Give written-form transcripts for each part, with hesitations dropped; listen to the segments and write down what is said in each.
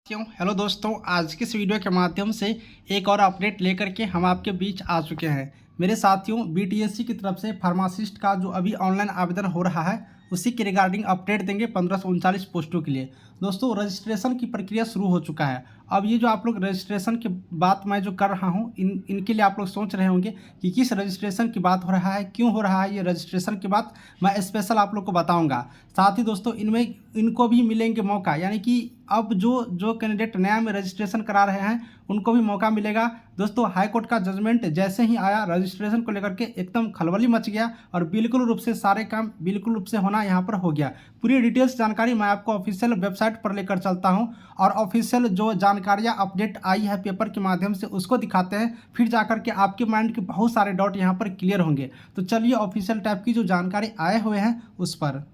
क्यों हेलो दोस्तों, आज की इस वीडियो के माध्यम से एक और अपडेट लेकर के हम आपके बीच आ चुके हैं। मेरे साथियों, बीटीएससी की तरफ से फार्मासिस्ट का जो अभी ऑनलाइन आवेदन हो रहा है उसी के रिगार्डिंग अपडेट देंगे 1539 पोस्टों के लिए। दोस्तों, रजिस्ट्रेशन की प्रक्रिया शुरू हो चुका है। अब ये जो आप लोग रजिस्ट्रेशन की बात मैं जो कर रहा हूँ इनके लिए आप लोग सोच रहे होंगे कि किस रजिस्ट्रेशन की बात हो रहा है, क्यों हो रहा है ये रजिस्ट्रेशन की बात, मैं स्पेशल आप लोग को बताऊंगा। साथ ही दोस्तों, इनमें इनको भी मिलेंगे मौका, यानी कि अब जो कैंडिडेट नया में रजिस्ट्रेशन करा रहे हैं उनको भी मौका मिलेगा। दोस्तों, हाई कोर्ट का जजमेंट जैसे ही आया रजिस्ट्रेशन को लेकर के एकदम खलबली मच गया और बिल्कुल रूप से सारे काम बिल्कुल रूप से होना यहाँ पर हो गया। पूरी डिटेल्स जानकारी मैं आपको ऑफिशियल वेबसाइट पर लेकर चलता हूँ और ऑफिशियल जो जानकारियाँ अपडेट आई है पेपर के माध्यम से उसको दिखाते हैं, फिर जाकर के आपके माइंड के बहुत सारे डाउट यहाँ पर क्लियर होंगे। तो चलिए ऑफिशियल टाइप की जो जानकारी आए हुए हैं उस पर।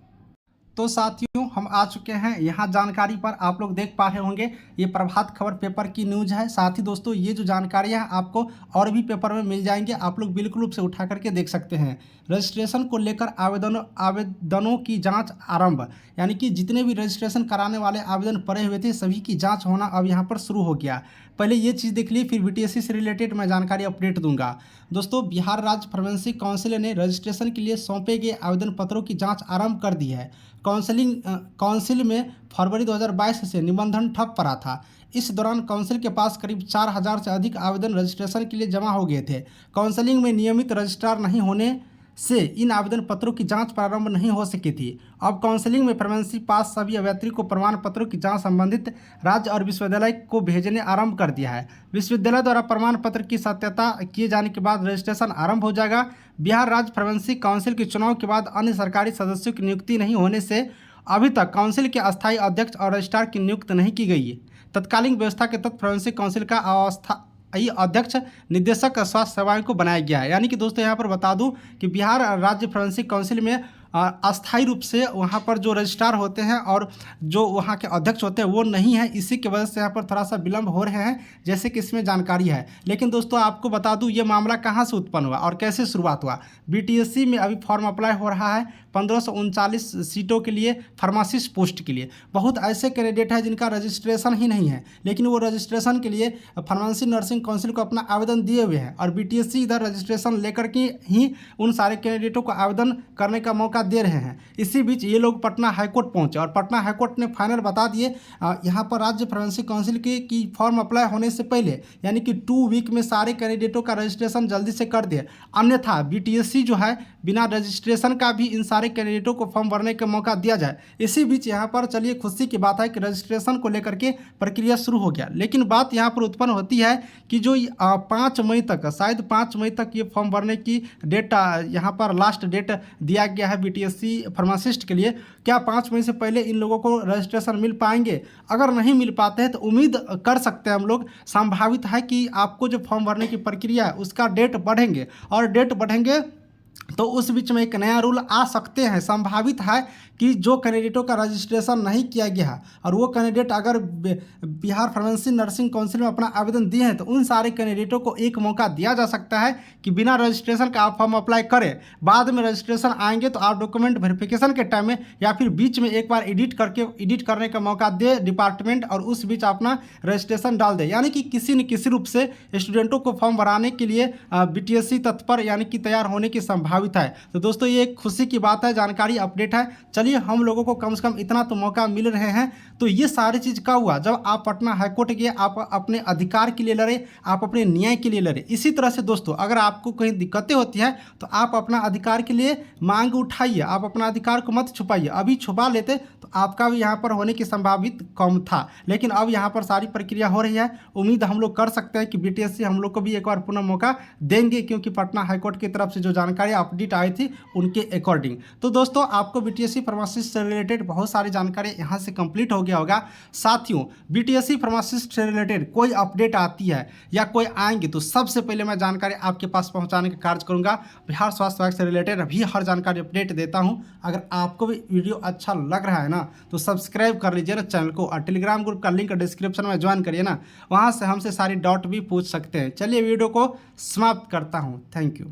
तो साथियों, हम आ चुके हैं यहाँ जानकारी पर। आप लोग देख पा रहे होंगे ये प्रभात खबर पेपर की न्यूज़ है। साथ ही दोस्तों, ये जो जानकारियाँ हैं आपको और भी पेपर में मिल जाएंगे, आप लोग बिल्कुल रूप से उठा करके देख सकते हैं। रजिस्ट्रेशन को लेकर आवेदनों की जांच आरंभ, यानी कि जितने भी रजिस्ट्रेशन कराने वाले आवेदन पड़े हुए थे सभी की जाँच होना अब यहाँ पर शुरू हो गया। पहले ये चीज़ देख लीजिए, फिर बीटीएससी से रिलेटेड मैं जानकारी अपडेट दूंगा। दोस्तों, बिहार राज्य फार्मेसी काउंसिल ने रजिस्ट्रेशन के लिए सौंपे गए आवेदन पत्रों की जांच आरंभ कर दी है। काउंसिल में फरवरी 2022 से निबंधन ठप पड़ा था। इस दौरान काउंसिल के पास करीब 4000 से अधिक आवेदन रजिस्ट्रेशन के लिए जमा हो गए थे। काउंसलिंग में नियमित रजिस्ट्रार नहीं होने से इन आवेदन पत्रों की जांच प्रारंभ नहीं हो सकी थी। अब काउंसलिंग में फार्मेसी पास सभी अभ्यर्थियों को प्रमाण पत्रों की जांच संबंधित राज्य और विश्वविद्यालय को भेजने आरंभ कर दिया है। विश्वविद्यालय द्वारा प्रमाण पत्र की सत्यता किए जाने के बाद रजिस्ट्रेशन आरंभ हो जाएगा। बिहार राज्य फार्मेसी काउंसिल के चुनाव के बाद अन्य सरकारी सदस्यों की नियुक्ति नहीं होने से अभी तक काउंसिल के अस्थायी अध्यक्ष और रजिस्ट्रार की नियुक्ति नहीं की गई है। तत्कालीन व्यवस्था के तहत फार्मेसी काउंसिल का अस्थायी अध्यक्ष निदेशक स्वास्थ्य सेवाओं को बनाया गया है। यानी कि दोस्तों, यहाँ पर बता दूं कि बिहार राज्य फार्मेसी काउंसिल में अस्थायी रूप से वहाँ पर जो रजिस्ट्रार होते हैं और जो वहाँ के अध्यक्ष होते हैं वो नहीं है। इसी की वजह से यहाँ पर थोड़ा सा विलम्ब हो रहे हैं, जैसे कि इसमें जानकारी है। लेकिन दोस्तों, आपको बता दूं ये मामला कहाँ से उत्पन्न हुआ और कैसे शुरुआत हुआ। बीटीएससी में अभी फॉर्म अप्लाई हो रहा है 1539 सीटों के लिए, फार्मासिस्ट पोस्ट के लिए। बहुत ऐसे कैंडिडेट हैं जिनका रजिस्ट्रेशन ही नहीं है, लेकिन वो रजिस्ट्रेशन के लिए फार्मेसी नर्सिंग काउंसिल को अपना आवेदन दिए हुए हैं और बीटीएससी इधर रजिस्ट्रेशन लेकर के ही उन सारे कैंडिडेटों को आवेदन करने का मौका दे रहे हैं। इसी बीच ये लोग पटना हाईकोर्ट पहुंचे और पटना हाईकोर्ट ने फाइनल बता दिए यहाँ पर राज्य फार्मेसी काउंसिल की फॉर्म अप्लाई होने से पहले, यानी कि 2 वीक में सारे कैंडिडेटों का रजिस्ट्रेशन जल्दी से कर दे, अन्यथा बीटीएससी जो है बिना रजिस्ट्रेशन का भी इन सारे कैंडिडेटों को फॉर्म भरने का मौका दिया जाए। इसी बीच यहाँ पर चलिए खुशी की बात है कि रजिस्ट्रेशन को लेकर के प्रक्रिया शुरू हो गया। लेकिन बात यहाँ पर उत्पन्न होती है कि जो 5 मई तक, शायद 5 मई तक ये फॉर्म भरने की डेट यहाँ पर लास्ट डेट दिया गया है बीटीएससी फार्मासिस्ट के लिए। क्या 5 मई से पहले इन लोगों को रजिस्ट्रेशन मिल पाएंगे? अगर नहीं मिल पाते हैं तो उम्मीद कर सकते हैं हम लोग, संभावित है कि आपको जो फॉर्म भरने की प्रक्रिया है उसका डेट बढ़ेंगे और डेट बढ़ेंगे तो उस बीच में एक नया रूल आ सकते हैं। संभावित है कि जो कैंडिडेटों का रजिस्ट्रेशन नहीं किया गया है और वो कैंडिडेट अगर बिहार फार्मेसी नर्सिंग काउंसिल में अपना आवेदन दिए हैं तो उन सारे कैंडिडेटों को एक मौका दिया जा सकता है कि बिना रजिस्ट्रेशन का आप फॉर्म अप्लाई करें। बाद में रजिस्ट्रेशन आएंगे तो आप डॉक्यूमेंट वेरिफिकेशन के टाइम में या फिर बीच में एक बार एडिट करने का मौका दे डिपार्टमेंट और उस बीच अपना रजिस्ट्रेशन डाल दे। यानी कि किसी न किसी रूप से स्टूडेंटों को फॉर्म भराने के लिए बीटीएससी तत्पर यानी कि तैयार होने की संभावित है। तो दोस्तों, ये एक खुशी की बात है, जानकारी अपडेट है। चलिए, हम लोगों को कम से कम इतना तो मौका मिल रहे हैं। तो ये सारी चीज़ क्या हुआ जब आप पटना हाईकोर्ट गए, आप अपने अधिकार के लिए लड़े, आप अपने न्याय के लिए लड़े। इसी तरह से दोस्तों, अगर आपको कहीं दिक्कतें होती हैं तो आप अपना अधिकार के लिए मांग उठाइए, आप अपना अधिकार को मत छुपाइए। अभी छुपा लेते तो आपका भी यहाँ पर होने की संभावित कम था, लेकिन अब यहाँ पर सारी प्रक्रिया हो रही है। उम्मीद हम लोग कर सकते हैं कि बीटीएससी हम लोग को भी एक बार पुनः मौका देंगे, क्योंकि पटना हाईकोर्ट की तरफ से जो जानकारी अपडेट आई थी उनके अकॉर्डिंग। तो दोस्तों, आपको बीटीएससी फार्मासिस्ट से रिलेटेड बहुत सारी जानकारी यहाँ से कंप्लीट हो गया होगा। साथियों, बीटीएससी फार्मासिस्ट से रिलेटेड कोई अपडेट आती है या कोई आएंगे तो सबसे पहले मैं जानकारी आपके पास पहुँचाने का कार्य करूँगा। बिहार स्वास्थ्य विभाग से रिलेटेड अभी हर जानकारी अपडेट देता हूँ। अगर आपको भी वीडियो अच्छा लग रहा है ना तो सब्सक्राइब कर लीजिए ना चैनल को और टेलीग्राम ग्रुप का लिंक डिस्क्रिप्शन में ज्वाइन करिए ना, वहाँ से हमसे सारी डाउट भी पूछ सकते हैं। चलिए वीडियो को समाप्त करता हूँ। Thank you.